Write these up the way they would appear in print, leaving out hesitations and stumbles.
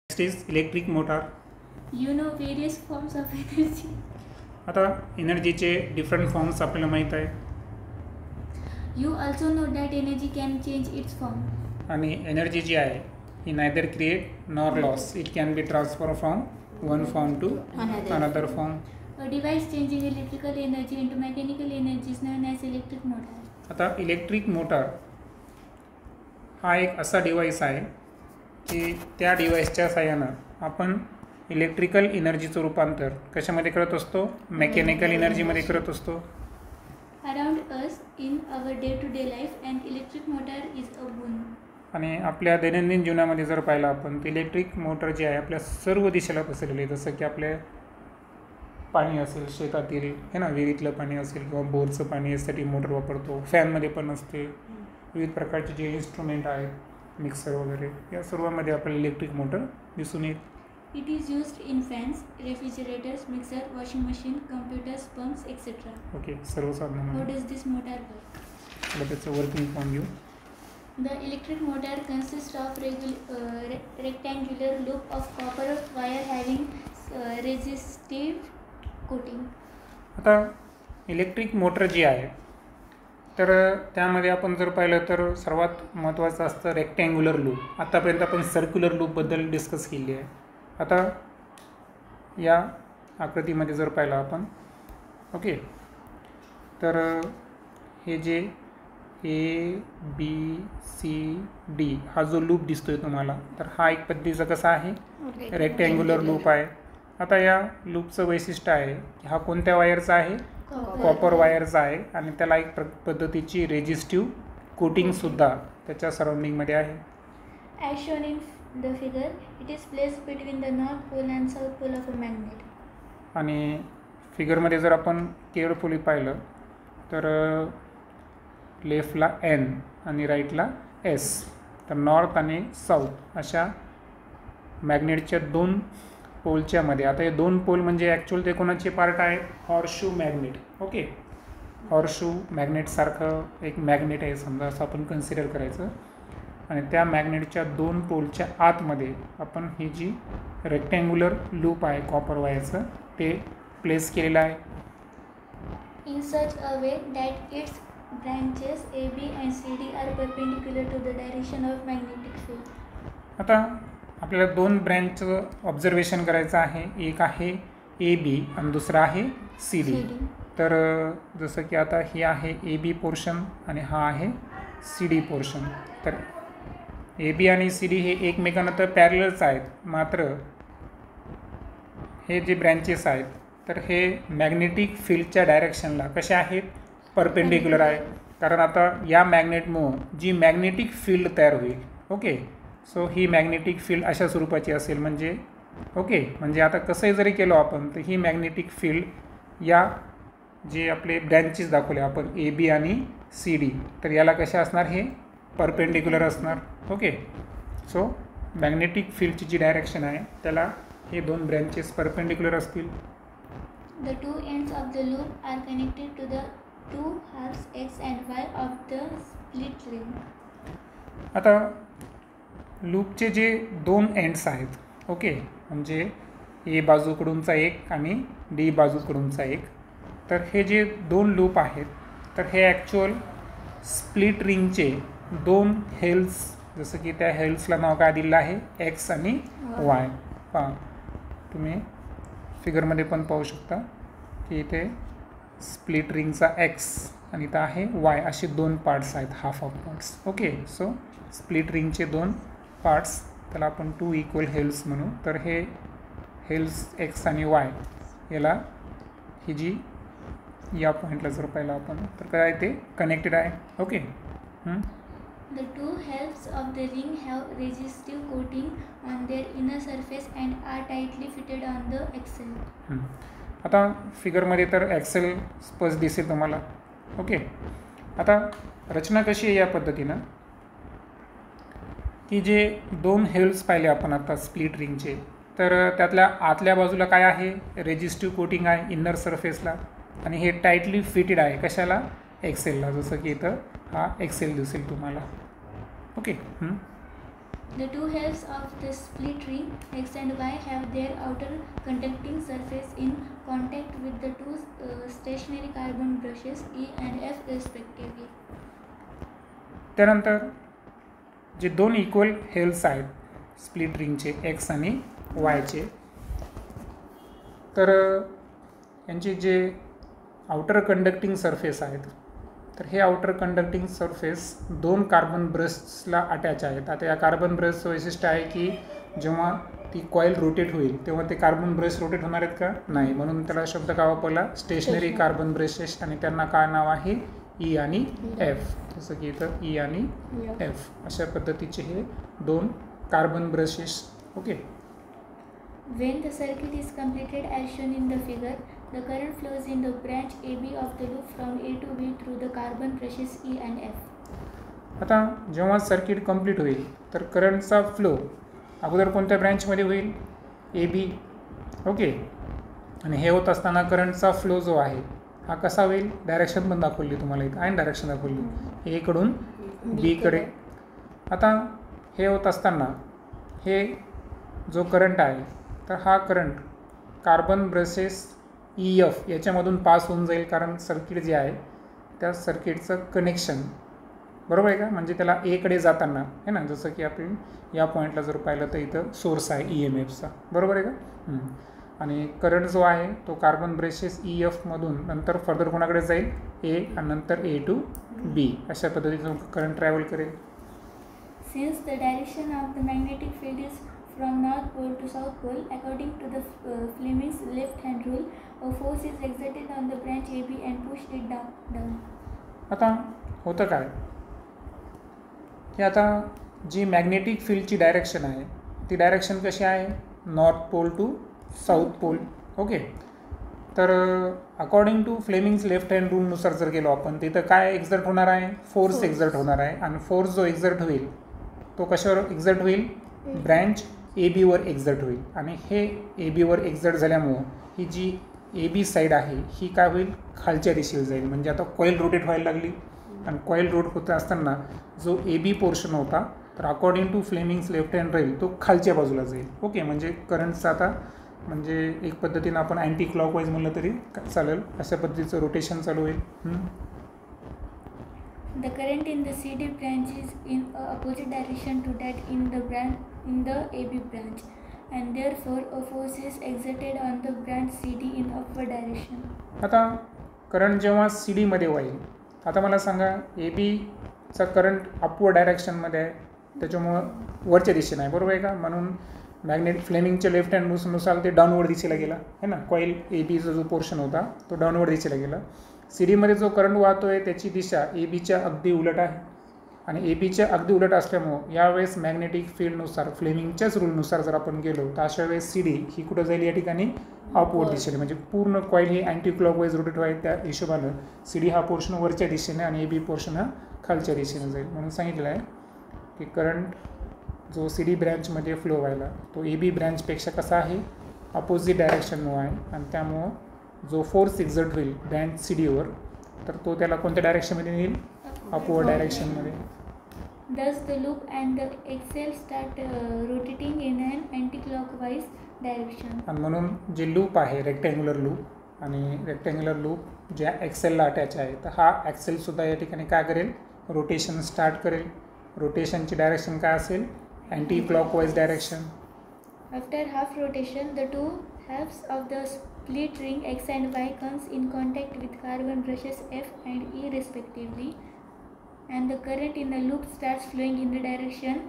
Next is electric motor. You know various forms of energy. आता एनर्जीचे different forms आपल्याला माहीत आहे. You also know that energy can change its form. आणि energy जी आहे ही neither create nor loss. It can be transfer from one form to another form. A device changing electrical energy into mechanical energy is known as electric motor. आता electric motor हा एक असा device आहे की त्या डिव्हाइसच्या साहाय्यानं आपण इलेक्ट्रिकल एनर्जीचं रूपांतर कशामध्ये करत असतो? मेकॅनिकल एनर्जीमध्ये करत असतो. Around us in our day-to-day life, an electric motor is a boon. आणि आपल्या दैनंदिन जीवनामध्ये जर पाहिलं आपण तर इलेक्ट्रिक मोटर जी आहे आपल्या सर्व दिशेला पसरलेली आहे. जसं की आपल्या पाणी असेल शेतातील है ना, विहिरीतलं पाणी असेल किंवा बोरचं पाणी यासाठी मोटर वापरतो. फॅनमध्ये पण असते. विविध प्रकारचे जे इन्स्ट्रुमेंट आहेत मिक्सर वगैरे या सर्वांमध्ये आपल्याला इलेक्ट्रिक मोटर दिसून येईल. It is used in fans, refrigerators, mixer, washing machine, computers, pumps, etc. Okay, सर्व How साधनांमध्ये does this motor work? मला त्याचं वर्किंग फॉर्म घेऊ. The electric motor consists of rectangular loop of copper wire having resistive coating. आता electric motor जी आहे तर त्यामध्ये आपण जर पाहिलं तर सर्वात महत्त्वाचं असतं रेक्टँग्युलर लूप. आतापर्यंत आपण सर्क्युलर लूपबद्दल डिस्कस केली आहे. आता या आकृतीमध्ये जर पाहिलं आपण ओके तर हे जे ABCD हा जो लूप दिसतोय तुम्हाला तर हा एक पद्धतीचा कसा आहे? रेक्टँग्युलर लूप आहे. आता या लूपचं वैशिष्ट्य आहे की हा कोणत्या वायरचा आहे? कॉपर वायरचा आहे आणि त्याला एक पद्धतीची रेजिस्टिव्ह कोटिंगसुद्धा त्याच्या सराउंडिंगमध्ये आहे. As shown in the figure, it is placed between the north pole and south pole of a magnet. आणि फिगरमध्ये जर आपण केअरफुली पाहिलं तर लेफ्टला N आणि राईटला S. तर नॉर्थ आणि साऊथ अशा मॅग्नेटच्या दोन पोलच्या मध्ये. आता हे दोन पोल म्हणजे ॲक्च्युअल ते कोणाचे पार्ट आहेत? Horseshoe magnet. ओके, हॉर्सशू मॅग्नेटसारखं एक मॅग्नेट आहे समजा असं आपण कन्सिडर करायचं. आणि त्या मॅग्नेटच्या दोन पोलच्या आतमध्ये आपण ही जी रेक्टँग्युलर लूप आहे कॉपर वायरचं ते प्लेस केलेलं आहे. In such a way that its branches AB and CD are perpendicular to the direction of magnetic field. आता आपल्याला दोन ब्रँचचं ऑब्झर्वेशन करायचं आहे. एक आहे AB आणि दुसरा आहे CD. तर जसं की आता ही आहे AB पोर्शन आणि हा आहे CD पोर्शन. तर AB आणि CD हे एकमेकांना तर पॅरलच आहेत, मात्र हे जे ब्रँचेस आहेत तर हे मॅग्नेटिक फील्डच्या डायरेक्शनला कसे आहेत? परपेंडिक्युलर आहे. कारण आता या मॅग्नेटमुळं जी मॅग्नेटिक फील्ड तयार होईल ओके सो ही मॅग्नेटिक फील्ड अशा स्वरूपाची असेल म्हणजे ओके म्हणजे आता कसंही जरी केलं आपण तर ही मॅग्नेटिक फील्ड या जे आपले ब्रँचेस दाखवले आपण AB आणि CD तर याला कशा असणार? हे परपेंडिक्युलर असणार. ओके सो मॅग्नेटिक फील्डची जी डायरेक्शन आहे त्याला हे दोन ब्रँचेस परपेंडिक्युलर असतील. The two ends of the loop are connected to the two halves X and Y of the split ring. आता लूपचे जे दोन एंड्स आहेत ओके म्हणजे A बाजूकडूनचा एक आणि D बाजूकडूनचा एक. तर हे जे दोन लूप आहेत तर हे ॲक्च्युअल स्प्लिट रिंगचे दोन हेल्स जसं की त्या हेल्सला नाव काय दिलेलं आहे? X आणि Y. पहा तुम्ही फिगरमध्ये पण पाहू शकता की इथे स्प्लिट रिंगचा X आणि इथं आहे Y असे दोन पार्ट्स आहेत, half of parts. Okay so split रिंगचे दोन पार्ट्स त्याला आपण टू इक्वल हेल्स म्हणू. तर हे हेल्स X आणि Y याला ही जी या पॉईंटला जर पाहिलं आपण तर काय ते कनेक्टेड आहे. Okay The two halves of the ring have resistive coating on their inner surface and are tightly fitted on the axle. आता फिगरमध्ये तर ॲक्सेल स्पष्ट दिसेल तुम्हाला. ओके आता रचना कशी आहे या पद्धतीनं की जे दोन हेल्स पाहिले आपण आता स्प्लिट रिंगचे तर त्यातल्या आतल्या बाजूला काय आहे? रेजिस्टिव्ह कोटिंग आहे इनर सरफेसला आणि हे टाईटली फिटेड आहे कशाला? एक्सेलला. जसं की इथं हा एक्सेल दिसेल तुम्हाला. Okay The two halves of the split ring X and Y have their outer conducting surface in contact with the two stationary carbon brushes E and F respectively. त्यानंतर जे दोन इक्वल हेल्स आहेत split रिंगचे x आणि वायचे, तर यांचे जे outer conducting surface आहेत, तर हे आउटर कंडक्टिंग सरफेस दोन कार्बन ब्रशला अटॅच आहेत. आता या कार्बन ब्रशचं वैशिष्ट्य आहे की जेव्हा ती कॉईल रोटेट होईल तेव्हा ते कार्बन ब्रश रोटेट होणार आहेत का? नाही. म्हणून त्याला शब्द काय वापरला? Stationery carbon brushes. आणि त्यांना काय नाव आहे? ई आणि एफ. जसं की इथं ई आणि एफ अशा पद्धतीचे हे दोन carbon brushes. Okay. When the circuit is completed as shown in the figure, the current flows in the branch AB of the loop from A to B through the carbon brushes E and F. आता जेव्हा circuit complete होईल तर करंटचा flow अगोदर कोणत्या ब्रँचमध्ये होईल? A B. Okay. आणि हे होत असताना करंटचा फ्लो जो आहे हा कसा होईल? डायरेक्शन पण दाखवली तुम्हाला इथं आहे, डायरेक्शन दाखवली एकडून बीकडे. आता हे होत असताना हे जो करंट आहे तर हा current carbon brushes E F याच्यामधून पास होऊन जाईल, कारण सर्किट जे आहे त्या सर्किटचं कनेक्शन बरोबर आहे का? म्हणजे त्याला एकडे जाताना आहे ना, जसं की आपण या पॉईंटला जर पाहिलं तर इथं सोर्स आहे ई एम एफचा, बरोबर आहे का? आणि करंट जो आहे तो कार्बन ब्रशेस ई एफमधून नंतर फर्दर कोणाकडे जाईल? ए आणि नंतर ए टू बी अशा पद्धतीचं करंट ट्रॅव्हल करेल. Since the direction of the magnetic field is from north pole to south pole, according to the Fleming's left-hand rule, a force is exerted on the branch AB and pushed it down. आता होतं काय की आता जी magnetic फील्डची direction आहे ती direction कशी आहे? North pole to south pole. Okay. तर according to Fleming's left hand रूलनुसार जर गेलो आपण तिथं काय एक्झर्ट होणार आहे? फोर्स एक्झर्ट होणार आहे. आणि फोर्स जो एक्झर्ट होईल तो कशावर एक्झर्ट होईल? ब्रँच ए बीवर एक्झर्ट होईल. आणि हे ए बीवर एक्झर्ट झाल्यामुळं ही जी ए बी साईड आहे ही काय होईल? खालच्या दिशेला जाईल. म्हणजे आता कॉईल रोटेट व्हायला लागली आणि कॉईल रोट होत असताना जो ए बी पोर्शन होता तर according to Fleming's left hand राहील तो खालच्या बाजूला जाईल. ओके. म्हणजे करंटचं आता म्हणजे एक पद्धतीनं आपण अँटी क्लॉकवाईज म्हणलं तरी चालेल अशा पद्धतीचं रोटेशन चालू होईल. The current in the CD branch is in a opposite direction to that in the AB branch, and therefore a force is exerted on the branch CD in upward direction. आता current जेव्हा C डीमध्ये while, आता मला सांगा ए बीचा current upward डायरेक्शनमध्ये आहे त्याच्यामुळं वरच्या दिशेने आहे, बरोबर आहे का? म्हणून मॅग्नेट फ्लेमिंगच्या लेफ्ट हँडनुसार ते डाऊनवर्ड दिशेला गेला आहे ना. कॉईल ए बीचा जो पोर्शन होता तो डाऊनवर्ड दिशेला गेला. सी डीमध्ये जो करंट वाहतो आहे त्याची दिशा ए बीच्या अगदी उलट आहे. आणि ए बीच्या अगदी उलट असल्यामुळं यावेळेस मॅग्नेटिक फील्डनुसार फ्लेमिंगच्याच रूलनुसार जर आपण गेलो तर अशा वेळेस सी डी ही कुठं जाईल? या ठिकाणी अपवर्ड दिशेने. म्हणजे पूर्ण कॉईल ही अँटी क्लॉकवाईज रोटेट व्हायला त्या हिशोबानं सी डी हा पोर्शन वरच्या दिशेने आणि ए बी पोर्शन हा खालच्या दिशेने जाईल. म्हणून सांगितलेलं आहे की करंट जो सी डी ब्रँचमध्ये फ्लो व्हायला तो ए बी ब्रँचपेक्षा कसा आहे? अपोजिट डायरेक्शनमुळे आहे. आणि त्यामुळं जो फोर्स एक्झर्ट होईल ब्रँच सी डीवर तर तो त्याला कोणत्या डायरेक्शनमध्ये नेईल? Upward डायरेक्शनमध्ये. Thus the loop and the axle start rotating in an anti-clockwise direction. आणि म्हणून जे लूप आहे रेक्टँग्युलर लूप आणि रेक्टँग्युलर लूप ज्या ॲक्सेलला अटॅच आहे तर हा ॲक्सेलसुद्धा या ठिकाणी काय करेल? रोटेशन स्टार्ट करेल. रोटेशनची डायरेक्शन काय असेल? Anti clockwise direction. After half rotation, the two halves of the split ring X and Y comes in contact with carbon brushes F and E respectively, and the current in the loop starts flowing in the direction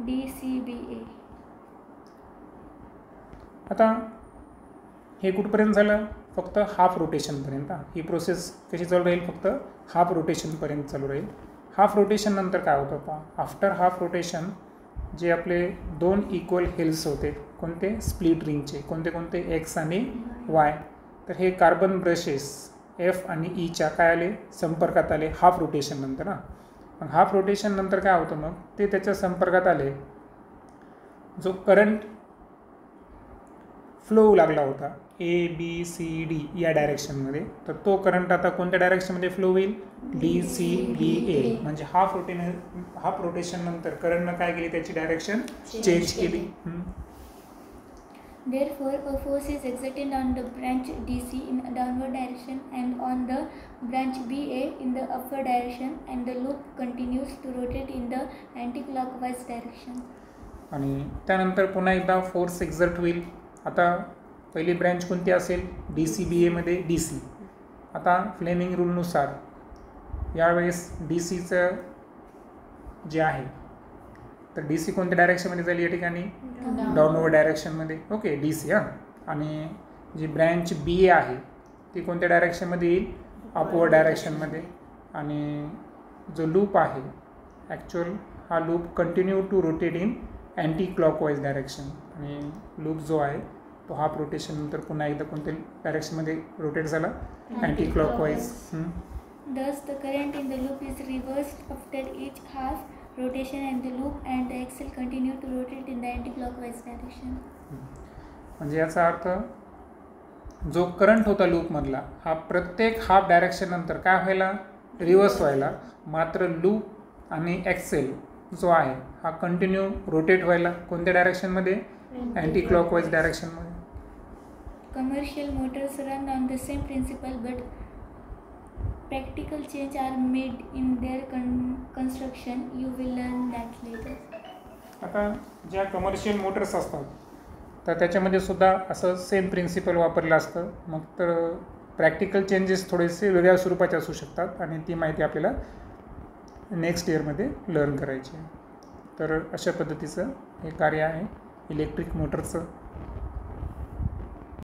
DCBA. आता हे कुठपर्यंत झालं? फक्त half रोटेशनपर्यंत. ही process कशी चालू राहील? फक्त half रोटेशनपर्यंत चालू राहील. हाफ रोटेशन नंतर काय होतं पहा? आफ्टर हाफ रोटेशन जे आपले दोन इक्वल हेल्स होते कोणते? स्प्लिट रिंगचे. कोणते कोणते? एक्स आणि वाय. तर हे कार्बन ब्रशेस एफ आणि ईच्या काय आले? संपर्कात आले हाफ रोटेशन नंतर. मग हाफ रोटेशन नंतर काय होतं? मग ते त्याच्या संपर्कात आले. जो करंट फ्लो लागला होता ABCD या डायरेक्शनमध्ये, तर तो करंट आता कोणत्या डायरेक्शनमध्ये फ्लो होईल? DCBA. म्हणजे हाफ रोटेशन नंतर करंटनं काय केली? त्याची डायरेक्शन चेंज केली. Therefore, a force is exerted on the branch DC in a downward direction and on the branch BA in the upward direction, and the loop continues to rotate in the anti-clockwise direction. आणि त्यानंतर पुन्हा एकदा force exert होईल. आता पहिली branch कोणती असेल? DCBAमध्ये DC. आता फ्लेमिंग रूलनुसार यावेळेस DCचं जे आहे तर DC कोणत्या डायरेक्शनमध्ये जाईल या ठिकाणी? डाऊनवर्ड डायरेक्शनमध्ये. Okay, DC. आणि जी ब्रँच BA आहे ती कोणत्या डायरेक्शनमध्ये येईल? अपवर्ड डायरेक्शनमध्ये. आणि जो लूप आहे ॲक्च्युअल हा loop continue to rotate in anti clockwise direction. आणि लूप जो आहे तो हाफ रोटेशन नंतर पुन्हा एकदा कोणत्या डायरेक्शनमध्ये रोटेट झाला? Anti clockwise. Thus, the current in the loop is reversed after each half rotation, and the loop and the axle continue to rotate in the anti-clockwise direction. म्हणजे याचा अर्थ जो करंट होता लूपमधला हा प्रत्येक हाफ डायरेक्शन नंतर काय व्हायला? रिव्हर्स व्हायला. मात्र लूप आणि ॲक्सेल जो आहे हा कंटिन्यू रोटेट व्हायला कोणत्या डायरेक्शनमध्ये? अँटी क्लॉकवाईज डायरेक्शनमध्ये. Commercial motors run on the same principle, but practical changes are made in their construction. You will learn that later. आता ज्या कमर्शियल मोटर्स असतात तर त्याच्यामध्ये सुद्धा असं सेम प्रिन्सिपल वापरलं असतं. मग तर प्रॅक्टिकल चेंजेस थोडेसे वेगळ्या स्वरूपाचे असू शकतात आणि ती माहिती आपल्याला नेक्स्ट इयरमध्ये लर्न करायची आहे. तर अशा पद्धतीचं हे कार्य आहे इलेक्ट्रिक मोटरचं.